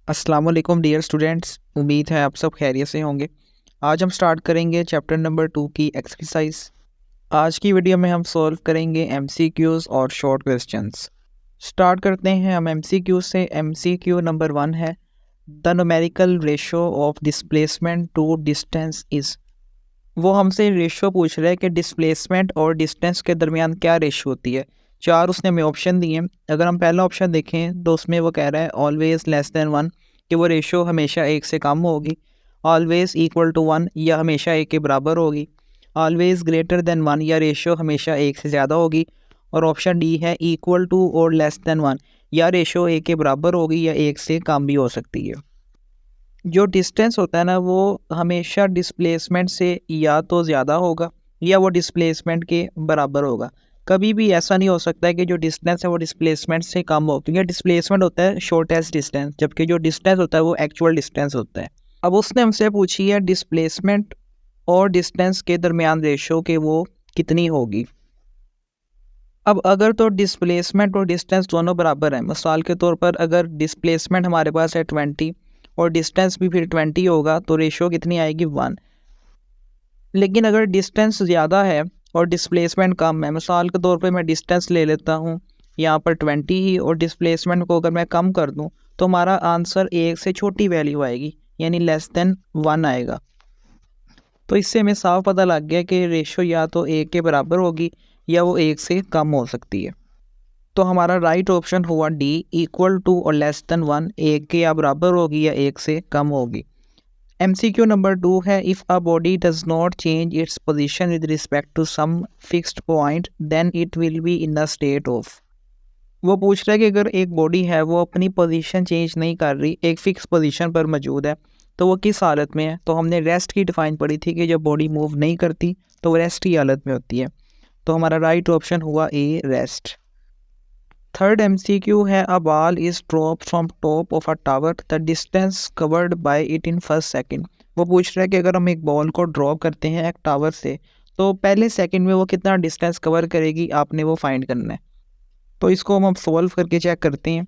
अस्सलाम वालेकुम dear students, उम्मीद है आप सब खैरियत से होंगे। आज हम स्टार्ट करेंगे चैप्टर नंबर 2 की एक्सरसाइज। आज की वीडियो में हम सॉल्व करेंगे एमसीक्यूज़ और शॉर्ट क्वेश्चंस। स्टार्ट करते हैं हम एमसीक्यू से। एमसीक्यू नंबर 1 है, the numerical ratio of displacement to distance is. वो हमसे रेशो पूछ रहा है कि डिस्प्लेसमेंट और डिस्टेंस के दरमियान क्या रेशो होती है। चार उसने हमें ऑप्शन दिए हैं। अगर हम पहला ऑप्शन देखें तो उसमें वो कह रहा है ऑलवेज लेस देन 1, कि वो रेशो हमेशा एक से कम होगी। ऑलवेज इक्वल टू 1, या हमेशा एक के बराबर होगी। ऑलवेज ग्रेटर देन 1, या रेशो हमेशा एक से ज़्यादा होगी। और ऑप्शन डी है इक्वल टू और लेस देन 1, या रेशो एक के बराबर होगी या एक से कम भी हो सकती है। जो डिस्टेंस होता है ना, वो हमेशा डिस्प्लेसमेंट से या तो ज़्यादा होगा या वो डिस्प्लेसमेंट के बराबर होगा। कभी भी ऐसा नहीं हो सकता है कि जो डिस्टेंस है वो डिस्प्लेसमेंट से कम हो, क्योंकि डिस्प्लेसमेंट होता है शॉर्टेस्ट डिस्टेंस, जबकि जो डिस्टेंस होता है वो एक्चुअल डिस्टेंस होता है। अब उसने हमसे पूछी है डिस्प्लेसमेंट और डिस्टेंस के दरमियान रेशो के वो कितनी होगी। अब अगर तो डिस्प्लेसमेंट और डिस्टेंस दोनों बराबर हैं, मिसाल के तौर पर अगर डिस्प्लेसमेंट हमारे पास है 20 और डिस्टेंस भी फिर 20 होगा, तो रेशो कितनी आएगी 1। लेकिन अगर डिस्टेंस ज़्यादा है और डिस्प्लेसमेंट कम है, मिसाल के तौर पे मैं डिस्टेंस ले लेता हूँ यहाँ पर 20 ही, और डिस्प्लेसमेंट को अगर मैं कम कर दूँ तो हमारा आंसर एक से छोटी वैल्यू आएगी, यानी लेस देन 1 आएगा। तो इससे हमें साफ पता लग गया कि रेशो या तो एक के बराबर होगी या वो एक से कम हो सकती है। तो हमारा राइट ऑप्शन हुआ डी, इक्वल टू और लेस देन 1, एक के या बराबर होगी या एक से कम होगी। MCQ नंबर 2 है, if a body does not change its position with respect to some fixed point then it will be in the state of. वो पूछ रहा है कि अगर एक बॉडी है वो अपनी पोजीशन चेंज नहीं कर रही, एक फ़िक्स पोजीशन पर मौजूद है, तो वो किस हालत में है। तो हमने रेस्ट की डिफ़ाइन पढ़ी थी कि जब बॉडी मूव नहीं करती तो वो रेस्ट की हालत में होती है। तो हमारा राइट ऑप्शन हुआ ए, रेस्ट। थर्ड MCQ है, a ball is drop from top of a tower, the distance covered by it in first second. वो पूछ रहा है कि अगर हम एक बॉल को ड्रॉप करते हैं एक टावर से, तो पहले सेकंड में वो कितना डिस्टेंस कवर करेगी, आपने वो फाइंड करना है। तो इसको हम सॉल्व करके चेक करते हैं।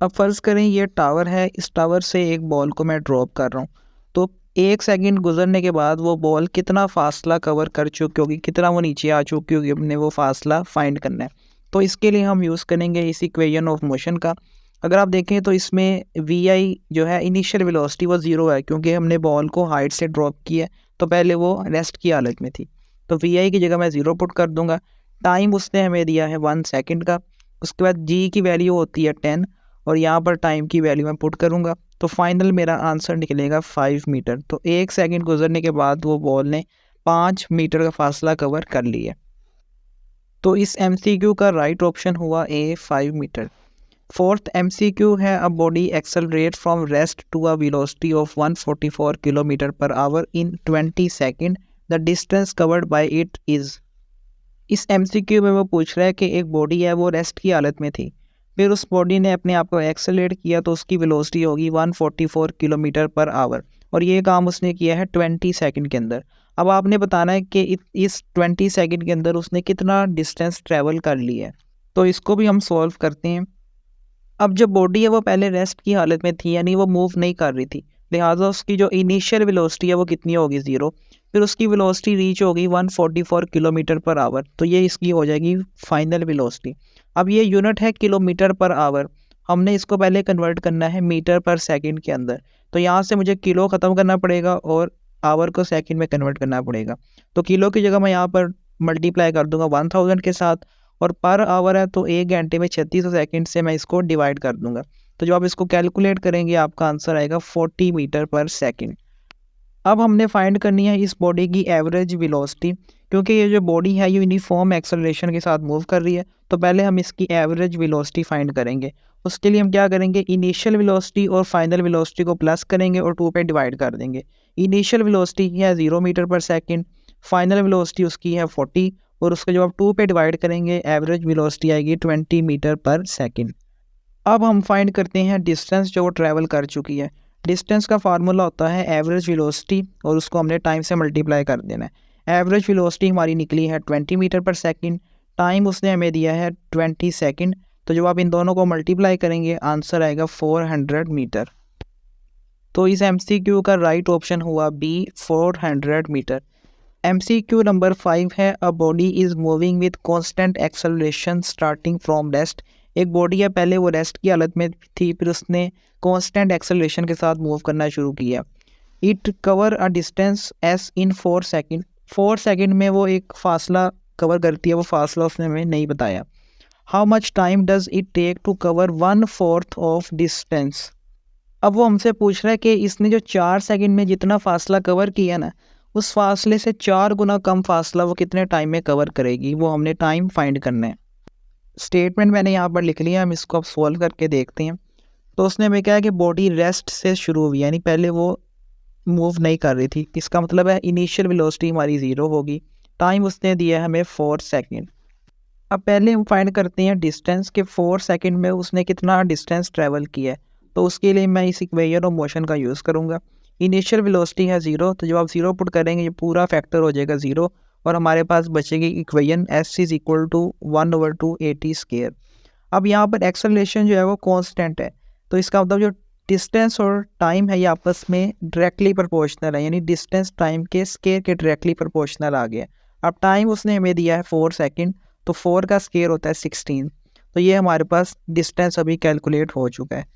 अब फ़र्ज़ करें ये टावर है, इस टावर से एक बॉल को मैं ड्रॉप कर रहा हूँ, तो एक सेकंड गुजरने के बाद वो बॉल कितना फ़ासला कवर कर चुकी होगी, कितना वो नीचे आ चुकी होगी, हमने वो फ़ासला फाइंड करना है। तो इसके लिए हम यूज़ करेंगे इस इक्वेशन ऑफ मोशन का। अगर आप देखें तो इसमें vi जो है इनिशियल वेलोसिटी वो 0 है, क्योंकि हमने बॉल को हाइट से ड्रॉप किया है, तो पहले वो रेस्ट की हालत में थी। तो vi की जगह मैं 0 पुट कर दूंगा। टाइम उसने हमें दिया है 1 सेकंड का। उसके बाद g की वैल्यू होती है 10, और यहाँ पर टाइम की वैल्यू मैं पुट करूँगा, तो फाइनल मेरा आंसर निकलेगा 5 मीटर। तो एक सेकंड गुजरने के बाद वो बॉल ने 5 मीटर का फासला कवर कर लिया। तो इस MCQ का राइट ऑप्शन हुआ ए, 5 मीटर। फोर्थ MCQ है, a body accelerate from rest to a velocity of 144 kilometre per hour in 20 second, the distance covered by it is. इस MCQ में वो पूछ रहा है कि एक बॉडी है वो रेस्ट की हालत में थी, फिर उस बॉडी ने अपने आप को एक्सेलरेट किया, तो उसकी वेलोसिटी होगी 144 किलोमीटर पर आवर, और ये काम उसने किया है 20 सेकंड के अंदर। अब आपने बताना है कि इस 20 सेकंड के अंदर उसने कितना डिस्टेंस ट्रैवल कर लिया है। तो इसको भी हम सॉल्व करते हैं। अब जो बॉडी है वो पहले रेस्ट की हालत में थी, यानी वो मूव नहीं कर रही थी, लिहाजा उसकी जो इनिशियल वेलोसिटी है वो कितनी होगी, 0। फिर उसकी वेलोसिटी रीच होगी 144 किलोमीटर पर आवर, तो ये इसकी हो जाएगी फाइनल वेलोसिटी। अब ये यूनिट है किलोमीटर पर आवर, हमने इसको पहले कन्वर्ट करना है मीटर पर सेकंड के अंदर। तो यहाँ से मुझे किलो ख़त्म करना पड़ेगा और आवर को सेकंड में कन्वर्ट करना पड़ेगा। तो किलो की जगह मैं यहाँ पर मल्टीप्लाई कर दूंगा 1000 के साथ, और पर आवर है तो एक घंटे में 3600 सेकंड से मैं इसको डिवाइड कर दूंगा। तो जब आप इसको कैलकुलेट करेंगे आपका आंसर आएगा 40 मीटर पर सेकंड। अब हमने फाइंड करनी है इस बॉडी की एवरेज वेलोसिटी, क्योंकि ये जो बॉडी है ये यूनिफॉर्म एक्सेलरेशन के साथ मूव कर रही है। तो पहले हम इसकी एवरेज वेलोसिटी फाइंड करेंगे। उसके लिए हम क्या करेंगे, इनिशियल वेलोसिटी और फाइनल वेलोसिटी को प्लस करेंगे और 2 पे डिवाइड कर देंगे। इनिशियल वेलोसिटी है 0 मीटर पर सेकंड, फाइनल वेलोसिटी उसकी है 40, और उसको जब आप 2 पे डिवाइड करेंगे एवरेज वेलोसिटी आएगी 20 मीटर पर सेकंड। अब हम फाइंड करते हैं डिस्टेंस जो वो ट्रैवल कर चुकी है। डिस्टेंस का फार्मूला होता है एवरेज वेलोसिटी, और उसको हमने टाइम से मल्टीप्लाई कर देना है। एवरेज वेलोसिटी हमारी निकली है 20 मीटर पर सेकंड, टाइम उसने हमें दिया है 20 सेकंड, तो जब आप इन दोनों को मल्टीप्लाई करेंगे आंसर आएगा 400 मीटर। तो इस MCQ का राइट ऑप्शन हुआ बी 400 मीटर। MCQ नंबर 5 है, a body is moving with constant acceleration starting from rest. एक बॉडी है, पहले वो रेस्ट की हालत में थी, फिर उसने कांस्टेंट एक्सेलरेशन के साथ मूव करना शुरू किया। It cover a distance S in 4 second. 4 second में वो एक फासला कवर करती है, वो फासला उसने हमें नहीं बताया। How much time does it take to cover 1/4 of distance. अब वो हमसे पूछ रहा है कि इसने जो 4 सेकंड में जितना फासला कवर किया ना, उस फासले से 4 गुना कम फासला वो कितने टाइम में कवर करेगी, वो हमने टाइम फाइंड करना है। स्टेटमेंट मैंने यहाँ पर लिख लिया, हम इसको अब सॉल्व करके देखते हैं। तो उसने हमें कहा कि बॉडी रेस्ट से शुरू हुई, यानी पहले वो मूव नहीं कर रही थी। इसका मतलब है इनिशियल वेलोसिटी हमारी 0 होगी। टाइम उसने दिया है हमें 4 सेकेंड। अब पहले हम फाइंड करते हैं डिस्टेंस के 4 सेकेंड में उसने कितना डिस्टेंस ट्रैवल किया है। तो उसके लिए मैं इस इक्वेशन ऑफ मोशन का यूज़ करूँगा। इनिशियल वेलोसिटी है 0, तो जब आप 0 पुट करेंगे ये पूरा फैक्टर हो जाएगा 0 और हमारे पास बचेगी equation s is equal to 1/2 AT²। अब यहाँ पर एक्सेलरेशन जो है वो कांस्टेंट है, तो इसका मतलब जो डिस्टेंस और टाइम है ये आपस में डायरेक्टली प्रोपोर्शनल है, यानी डिस्टेंस टाइम के स्केयर के डायरेक्टली प्रोपोर्शनल आ गया। अब टाइम उसने हमें दिया है 4 सेकेंड, तो 4 का स्केयर होता है 16। तो ये हमारे पास डिस्टेंस अभी कैलकुलेट हो चुका है।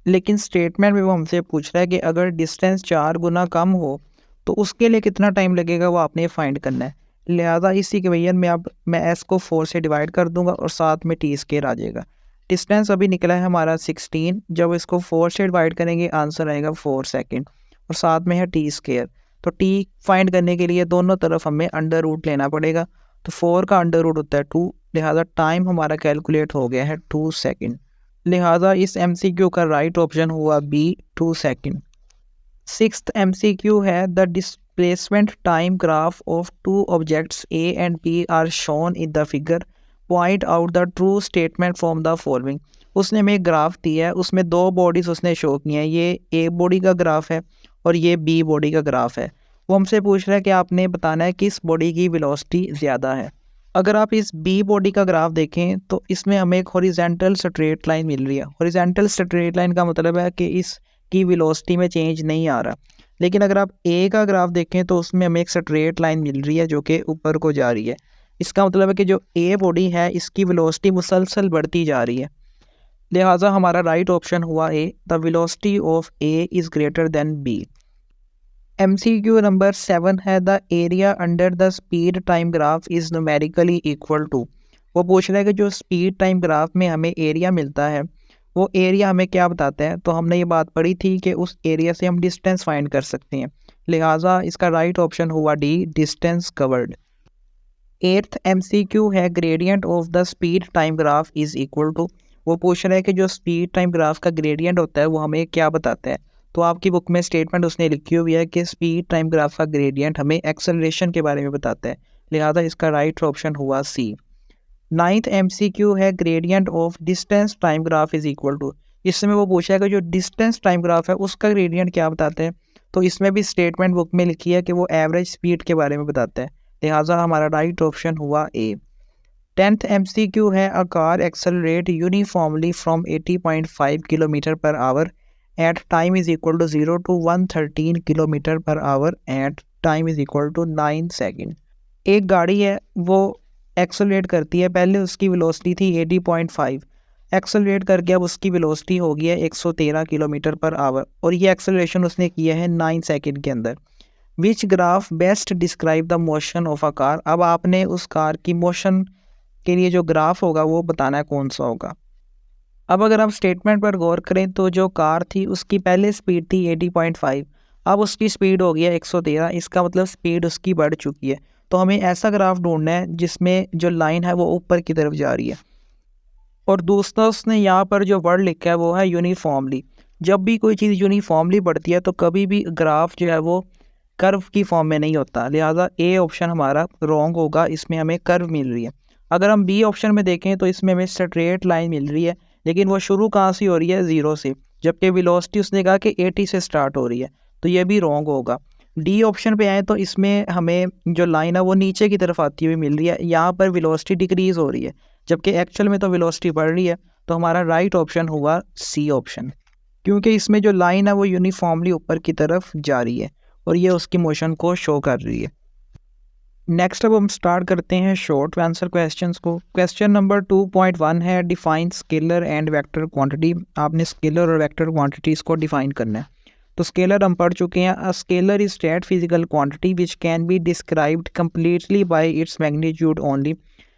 लेकिन स्टेटमेंट में वो हमसे पूछ रहा है कि अगर डिस्टेंस 4 गुना कम हो तो उसके लिए कितना टाइम लगेगा, वो आपने फाइंड करना है। लिहाजा इसी इक्वेशन में अब मैं s को 4 से डिवाइड कर दूंगा और साथ में t² आ जाएगा। डिस्टेंस अभी निकला है हमारा 16, जब इसको 4 से डिवाइड करेंगे आंसर आएगा 4 सेकेंड और साथ में है t²। तो t फाइंड करने के लिए दोनों तरफ हमें अंडर रूट लेना पड़ेगा, तो 4 का अंडर रूट होता है 2, लिहाजा टाइम हमारा कैलकुलेट हो गया है 2 सेकेंड। लिहाजा इस MCQ का राइट ऑप्शन हुआ बी 2 सेकेंड। 6th MCQ है, the displacement time graph of 2 objects A and B are shown in the figure, point out the true statement from the following. उसने हमें ग्राफ दिया है, उसमें 2 बॉडीज उसने show की हैं, ये A बॉडी का ग्राफ है और ये B बॉडी का ग्राफ है। वो हमसे पूछ रहा है कि आपने बताना है किस बॉडी की वेलोसिटी ज़्यादा है। अगर आप इस बी बॉडी का ग्राफ देखें तो इसमें हमें एक हॉरिजॉन्टल स्ट्रेट लाइन मिल रही है। हॉरिजॉन्टल स्ट्रेट लाइन का मतलब है कि इसकी वेलोसिटी में चेंज नहीं आ रहा। लेकिन अगर आप ए का ग्राफ देखें तो उसमें हमें एक स्ट्रेट लाइन मिल रही है जो कि ऊपर को जा रही है। इसका मतलब है कि जो ए बॉडी है इसकी वेलोसिटी मुसलसल बढ़ती जा रही है। लिहाजा हमारा राइट ऑप्शन हुआ A, the velocity of A is greater than B. MCQ number 7 है, the area under the speed time graph is numerically equal to. वो पूछ रहा है कि जो स्पीड टाइम ग्राफ में हमें एरिया मिलता है वो एरिया हमें क्या बताता है। तो हमने ये बात पढ़ी थी कि उस एरिया से हम डिस्टेंस फाइंड कर सकते हैं, लिहाजा इसका राइट ऑप्शन हुआ D, distance covered. 8th MCQ है, gradient of the speed time graph is equal to. वो पूछ रहा है कि जो स्पीड टाइम ग्राफ का ग्रेडियंट होता है वो हमें क्या बताता है। तो आपकी बुक में स्टेटमेंट उसने लिखी हुई है कि स्पीड टाइम ग्राफ का ग्रेडियंट हमें एक्सेलरेशन के बारे में बताता है, लिहाजा इसका राइट ऑप्शन हुआ सी। 9th MCQ है, gradient of distance time graph is equal to. इसमें वो पूछा है कि जो डिस्टेंस टाइम ग्राफ है उसका ग्रेडियंट क्या बताते हैं। तो इसमें भी स्टेटमेंट बुक में लिखी है कि वो एवरेज स्पीड के बारे में बताता है, लिहाजा हमारा राइट ऑप्शन हुआ ए। 10th MCQ है, a car accelerate uniformly from 80.5 kilometre per hour at time is equal to 0 to 113 kilometre per hour at time is equal to 9 second. एक गाड़ी है वो एक्सेलरेट करती है, पहले उसकी वेलोसिटी थी 80.5, एक्सेलरेट करके अब उसकी वेलोसिटी हो गई है 113 किलोमीटर पर आवर और ये एक्सेलरेशन उसने किया है 9 सेकेंड के अंदर। Which graph best describe the motion of a car. अब आपने उस कार की मोशन के लिए जो ग्राफ होगा वो बताना है कौन सा होगा। अब अगर आप स्टेटमेंट पर गौर करें तो जो कार थी उसकी पहले स्पीड थी 80.5, अब उसकी स्पीड हो गई है 113, इसका मतलब स्पीड उसकी बढ़ चुकी है। तो हमें ऐसा ग्राफ ढूंढना है जिसमें जो लाइन है वो ऊपर की तरफ जा रही है। और दूसरा उसने यहाँ पर जो वर्ड लिखा है वो है यूनिफॉर्मली। जब भी कोई चीज़ यूनिफॉर्मली बढ़ती है तो कभी भी ग्राफ जो है वो कर्व की फॉर्म में नहीं होता, लिहाजा ए ऑप्शन हमारा रॉन्ग होगा, इसमें हमें कर्व मिल रही है। अगर हम बी ऑप्शन में देखें तो इसमें हमें स्ट्रेट लाइन मिल रही है, लेकिन वो शुरू कहाँ से हो रही है, 0 से, जबकि वेलोसिटी उसने कहा कि 80 से स्टार्ट हो रही है, तो ये भी रॉन्ग होगा। डी ऑप्शन पे आए तो इसमें हमें जो लाइन है वो नीचे की तरफ आती हुई मिल रही है, यहाँ पर वेलोसिटी डिक्रीज़ हो रही है, जबकि एक्चुअल में तो वेलोसिटी बढ़ रही है। तो हमारा राइट ऑप्शन होगा सी ऑप्शन, क्योंकि इसमें जो लाइन है वो यूनिफॉर्मली ऊपर की तरफ जा रही है और ये उसकी मोशन को शो कर रही है। नेक्स्ट अब हम स्टार्ट करते हैं शॉर्ट आंसर क्वेश्चंस को। क्वेश्चन नंबर 2.1 है define scalar and vector quantity. आपने स्केलर और वेक्टर क्वांटिटीज़ को डिफाइन करना है। तो स्केलर हम पढ़ चुके हैं। A scalar is that physical quantity which can be described completely bye its magnitude only.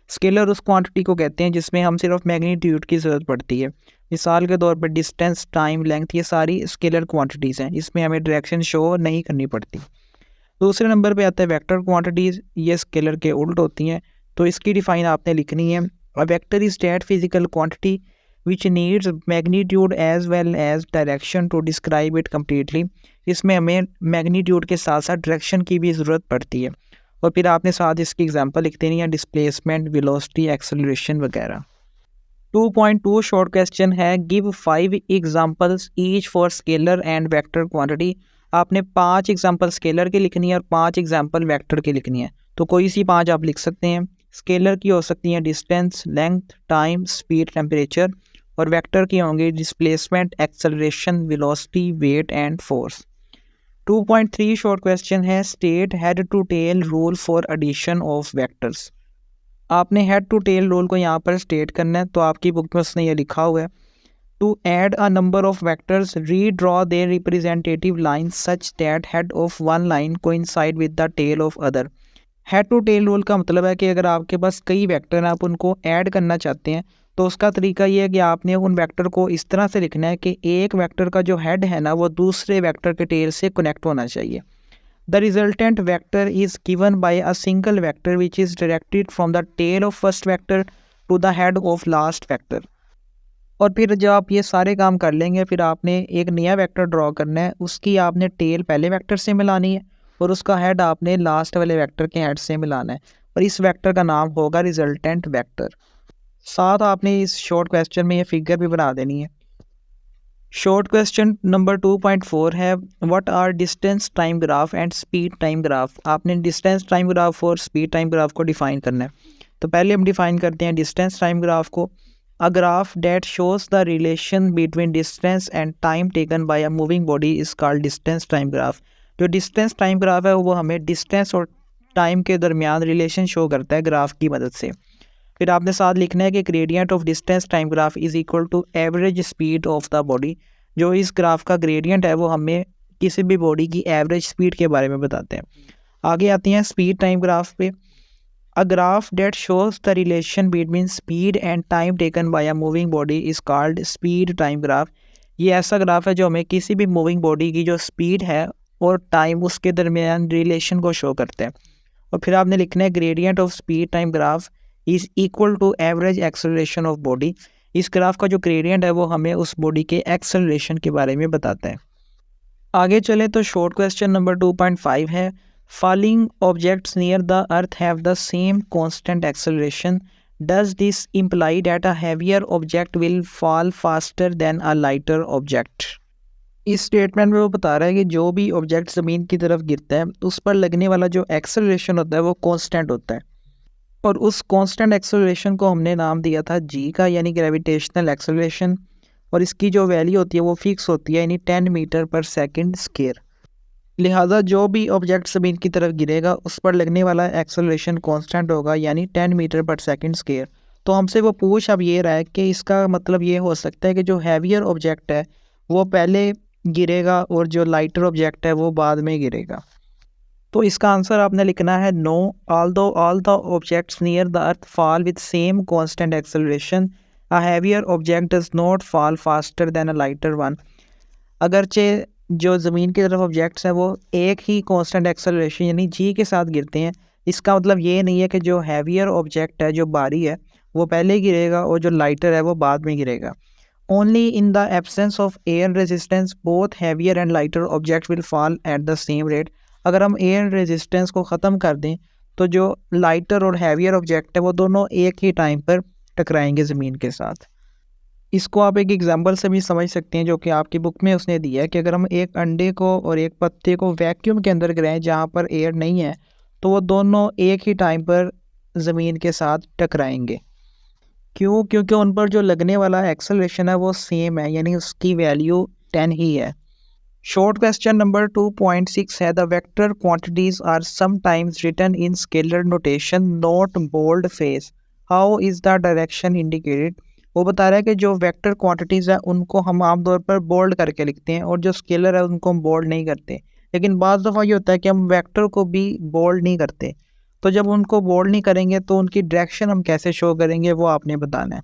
Scalar उस क्वांटिटी को कहते हैं जिसमें हम सिर्फ मैग्नीट्यूड की ज़रूरत पड़ती है। मिसाल के तौर पर डिस्टेंस, टाइम, लेंथ, ये सारी स्केलर क्वांटिटीज़ हैं, इसमें हमें डायरेक्शन शो नहीं करनी पड़ती। दूसरे नंबर पे आता है वेक्टर क्वांटिटीज़। ये स्केलर के उल्ट होती हैं, तो इसकी डिफाइन आपने लिखनी है। A vector is that physical quantity which needs magnitude as well as direction to describe it completely. इसमें हमें मैग्नीट्यूड के साथ साथ डायरेक्शन की भी ज़रूरत पड़ती है। और फिर आपने साथ इसकी एग्जांपल लिख देनी है, डिस्प्लेसमेंट, वेलोसिटी, एक्सेलरेशन वगैरह। 2.2 शॉर्ट क्वेश्चन है give 5 examples each for scalar and vector quantity. आपने 5 एग्जांपल स्केलर की लिखनी है और 5 एग्जांपल वेक्टर की लिखनी है। तो कोई सी 5 आप लिख सकते हैं। स्केलर की हो सकती हैं distance, length, time, speed, temperature, और वेक्टर की होंगी displacement, acceleration, velocity, weight and force. 2.3 short question है state head to tail rule for addition of vectors. आपने हेड टू टेल रूल को यहाँ पर स्टेट करना है। तो आपकी बुक में उसने ये लिखा हुआ है, to add a number of vectors redraw their representative line such that head of one line coincide with the tail of other. Head to tail rule का मतलब है कि अगर आपके पास कई वेक्टर हैं, आप उनको ऐड करना चाहते हैं, तो उसका तरीका ये है कि आपने उन वेक्टर को इस तरह से लिखना है कि एक वेक्टर का जो हेड है ना वो दूसरे वेक्टर के टेल से कनेक्ट होना चाहिए। The resultant vector is given by a single vector which is directed from the tail of first vector to the head of last vector. और फिर जब आप ये सारे काम कर लेंगे, फिर आपने एक नया वेक्टर ड्रॉ करना है। उसकी आपने टेल पहले वेक्टर से मिलानी है और उसका हेड आपने लास्ट वाले वेक्टर के हेड से मिलाना है, और इस वेक्टर का नाम होगा रिजल्टेंट वेक्टर। साथ आपने इस शॉर्ट क्वेश्चन में ये फिगर भी बना देनी है। शॉर्ट क्वेश्चन नंबर 2.4 है what are distance time graph and speed time graph. आपने डिस्टेंस टाइम ग्राफ और स्पीड टाइम ग्राफ को डिफाइन करना है। तो पहले हम डिफाइन करते हैं डिस्टेंस टाइम ग्राफ को। A graph that shows the relation between distance and time taken by a moving body is called distance time graph. जो डिस्टेंस टाइम ग्राफ है वो हमें डिस्टेंस और टाइम के दरमियान रिलेशन शो करता है ग्राफ की मदद से। फिर आपने साथ लिखना है कि gradient of distance time graph is equal to average speed of the body. जो इस ग्राफ का ग्रेडियंट है वो हमें किसी भी बॉडी की एवरेज स्पीड के बारे में बताते हैं। आगे आती हैं स्पीड टाइम ग्राफ पे। A graph that shows the relation between speed and time taken by a moving body is called speed time graph. ये ऐसा ग्राफ है जो हमें किसी भी मूविंग बॉडी की जो स्पीड है और टाइम उसके दरमियान रिलेशन को शो करते हैं। और फिर आपने लिखना है gradient of speed time graph is equal to average acceleration of body. इस ग्राफ का जो ग्रेडियंट है वो हमें उस बॉडी के एक्सेलरेशन के बारे में बताता है। आगे चले तो शॉर्ट क्वेश्चन नंबर 2.5 है falling objects near the earth have the same constant acceleration. Does this imply that a heavier object will fall faster than a lighter object. इस स्टेटमेंट में वो बता रहा है कि जो भी ऑब्जेक्ट ज़मीन की तरफ गिरता है उस पर लगने वाला जो एक्सेलरेशन होता है वो कांस्टेंट होता है, और उस कांस्टेंट एक्सेलरेशन को हमने नाम दिया था जी का, यानी ग्रेविटेशनल एक्सेलरेशन। और इसकी जो वैल्यू होती है वो फिक्स होती है, यानी 10 मीटर पर सेकंड स्क्वायर। लिहाजा जो भी ऑब्जेक्ट ज़मीन की तरफ गिरेगा उस पर लगने वाला एक्सेलरेशन कांस्टेंट होगा, यानी 10 मीटर पर सेकंड स्क्वायर। तो हमसे वो पूछ अब ये रहा है कि इसका मतलब ये हो सकता है कि जो हैवियर ऑब्जेक्ट है वो पहले गिरेगा और जो लाइटर ऑब्जेक्ट है वो बाद में गिरेगा। तो इसका आंसर आपने लिखना है no. Although all the objects near the earth fall with same constant acceleration a heavier object does not fall faster than a lighter one. अगरचे जो ज़मीन की तरफ ऑब्जेक्ट्स हैं वो एक ही कांस्टेंट एक्सेलरेशन यानी जी के साथ गिरते हैं, इसका मतलब ये नहीं है कि जो हैवियर ऑब्जेक्ट है, जो भारी है, वो पहले गिरेगा और जो लाइटर है वो बाद में गिरेगा। Only in the absence of air resistance both heavier and lighter object will fall at the same rate. अगर हम एयर रेजिस्टेंस को ख़त्म कर दें तो जो लाइटर और हैवियर ऑब्जेक्ट है वो दोनों एक ही टाइम पर टकराएंगे ज़मीन के साथ। इसको आप एक एग्जांपल से भी समझ सकते हैं जो कि आपकी बुक में उसने दिया है कि अगर हम एक अंडे को और एक पत्ते को वैक्यूम के अंदर गिराएं जहाँ पर एयर नहीं है तो वो दोनों एक ही टाइम पर ज़मीन के साथ टकराएंगे। क्यों? क्योंकि उन पर जो लगने वाला एक्सेलरेशन है वो सेम है, यानी उसकी वैल्यू 10 ही है। शॉर्ट क्वेश्चन नंबर 2.6 है the vector quantities are sometimes written in scalar notation not bold face, how is the direction indicated. वो बता रहा है कि जो वेक्टर क्वांटिटीज है उनको हम आमतौर पर बोल्ड करके लिखते हैं और जो स्केलर है उनको हम बोल्ड नहीं करते, लेकिन बाज़ दफ़ा ये होता है कि हम वेक्टर को भी बोल्ड नहीं करते। तो जब उनको बोल्ड नहीं करेंगे तो उनकी डायरेक्शन हम कैसे शो करेंगे वो आपने बताना है।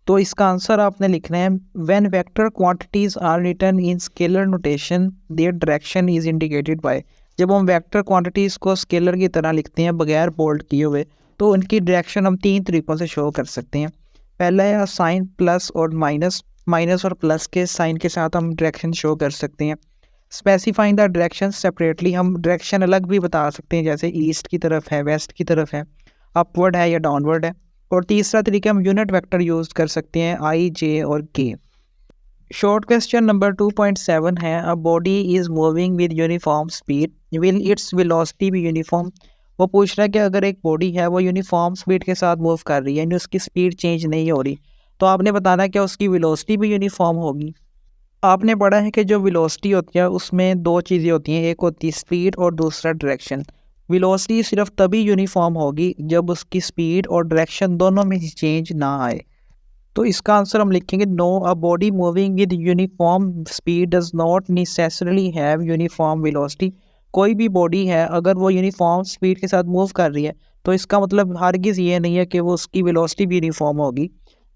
तो इसका आंसर आपने लिखना है when vector quantities are written in scalar notation their direction is indicated by. जब हम वेक्टर क्वांटिटीज़ को स्केलर की तरह लिखते हैं बगैर बोल्ड किए हुए तो उनकी डायरेक्शन हम 3 तरीक़ों से शो कर सकते हैं। पहला है साइन प्लस और माइनस, माइनस और प्लस के साइन के साथ हम डायरेक्शन शो कर सकते हैं। स्पेसिफाइंग द डायरेक्शन सेपरेटली, हम डायरेक्शन अलग भी बता सकते हैं, जैसे ईस्ट की तरफ है, वेस्ट की तरफ है, अपवर्ड है या डाउनवर्ड है। और तीसरा तरीका हम यूनिट वेक्टर यूज़ कर सकते हैं, आई, जे और के। शॉर्ट क्वेश्चन नंबर 2.7 है a body is moving with uniform speed will its velocity भी यूनिफॉर्म। वो पूछ रहा है कि अगर एक बॉडी है वो यूनिफॉर्म स्पीड के साथ मूव कर रही है, यानी उसकी स्पीड चेंज नहीं हो रही, तो आपने बताना है कि उसकी वेलोसिटी भी यूनिफॉर्म होगी। आपने पढ़ा है कि जो वेलोसिटी होती है उसमें दो चीज़ें होती हैं, एक होती है स्पीड और दूसरा डायरेक्शन। वेलोसिटी सिर्फ तभी यूनिफॉर्म होगी जब उसकी स्पीड और डायरेक्शन दोनों में चेंज ना आए। तो इसका आंसर हम लिखेंगे no, a body moving with uniform speed does not necessarily have uniform velocity. कोई भी बॉडी है अगर वो यूनिफॉर्म स्पीड के साथ मूव कर रही है तो इसका मतलब हरगिज़ ये नहीं है कि वो उसकी वेलोसिटी भी यूनिफॉर्म होगी,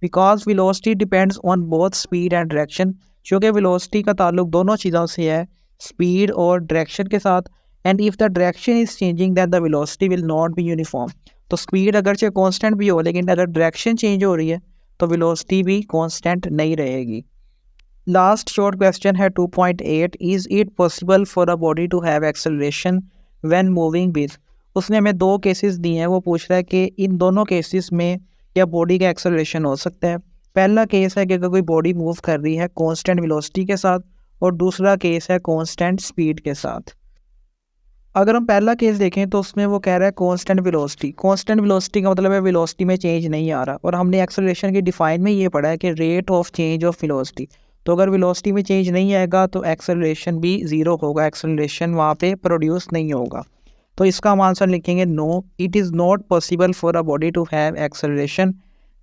because velocity depends on both speed and direction. क्योंकि वेलोसिटी का ताल्लुक दोनों चीज़ों से है, स्पीड और डायरेक्शन के साथ। And if the direction is changing then the velocity will not be uniform. तो स्पीड अगरचे कांस्टेंट भी हो लेकिन अगर डायरेक्शन चेंज हो रही है तो वेलोसिटी भी कांस्टेंट नहीं रहेगी। लास्ट शॉर्ट क्वेश्चन है 2.8 is it possible for a body to have acceleration when moving with. उसने हमें दो केसेस दिए हैं, वो पूछ रहा है कि इन दोनों केसेस में क्या बॉडी का एक्सेलरेशन हो सकता है। पहला केस है कि अगर कोई बॉडी मूव कर रही है कांस्टेंट वेलोसिटी के साथ, और दूसरा केस है कांस्टेंट स्पीड के साथ। अगर हम पहला केस देखें तो उसमें वो कह रहा है कांस्टेंट वेलोसिटी। कांस्टेंट वेलोसिटी का मतलब है वेलोसिटी में चेंज नहीं आ रहा, और हमने एक्सेलरेशन की डिफाइन में ये पढ़ा है कि rate of change of velocity. तो अगर वेलोसिटी में चेंज नहीं आएगा तो एक्सेलरेशन भी ज़ीरो होगा, एक्सेलरेशन वहाँ पे प्रोड्यूस नहीं होगा। तो इसका हम आंसर लिखेंगे no, it is not possible for a body to have acceleration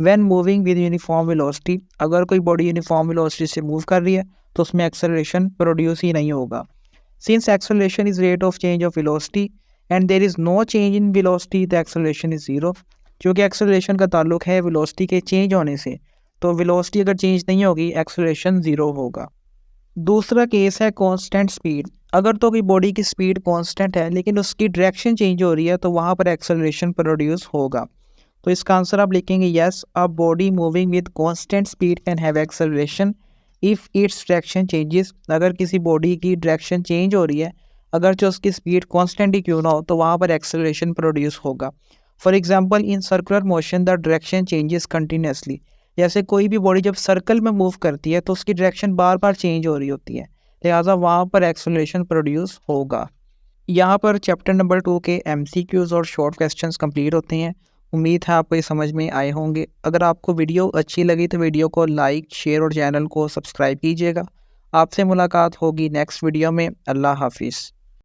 when moving with uniform velocity. अगर कोई बॉडी यूनिफॉर्म वेलोसिटी से मूव कर रही है तो उसमें एक्सेलरेशन प्रोड्यूस ही नहीं होगा। Since acceleration is rate of change of velocity and there is no change in velocity, the acceleration is zero। क्योंकि acceleration का ताल्लुक है velocity के change होने से, तो velocity अगर change नहीं होगी acceleration ज़ीरो होगा। दूसरा केस है कांस्टेंट स्पीड। अगर तो कोई बॉडी की स्पीड कांस्टेंट है लेकिन उसकी डायरेक्शन चेंज हो रही है तो वहाँ पर एक्सेलरेशन प्रोड्यूस होगा। तो इसका आंसर आप लिखेंगे yes, a body moving with constant speed can have acceleration if its direction changes. अगर किसी बॉडी की डायरेक्शन चेंज हो रही है, अगर जो उसकी स्पीड कांस्टेंट ही क्यों ना हो, तो वहाँ पर एक्सेलरेशन प्रोड्यूस होगा। For example in circular motion the direction changes continuously. जैसे कोई भी बॉडी जब सर्कल में मूव करती है तो उसकी डायरेक्शन बार बार चेंज हो रही होती है, लिहाजा वहाँ पर एक्सेलरेशन प्रोड्यूस होगा। यहाँ पर चैप्टर नंबर 2 के MCQs और शॉर्ट क्वेश्चंस कंप्लीट होते हैं। उम्मीद है आपको ये समझ में आए होंगे। अगर आपको वीडियो अच्छी लगी तो वीडियो को लाइक, शेयर और चैनल को सब्सक्राइब कीजिएगा। आपसे मुलाकात होगी नेक्स्ट वीडियो में। अल्लाह हाफिज़।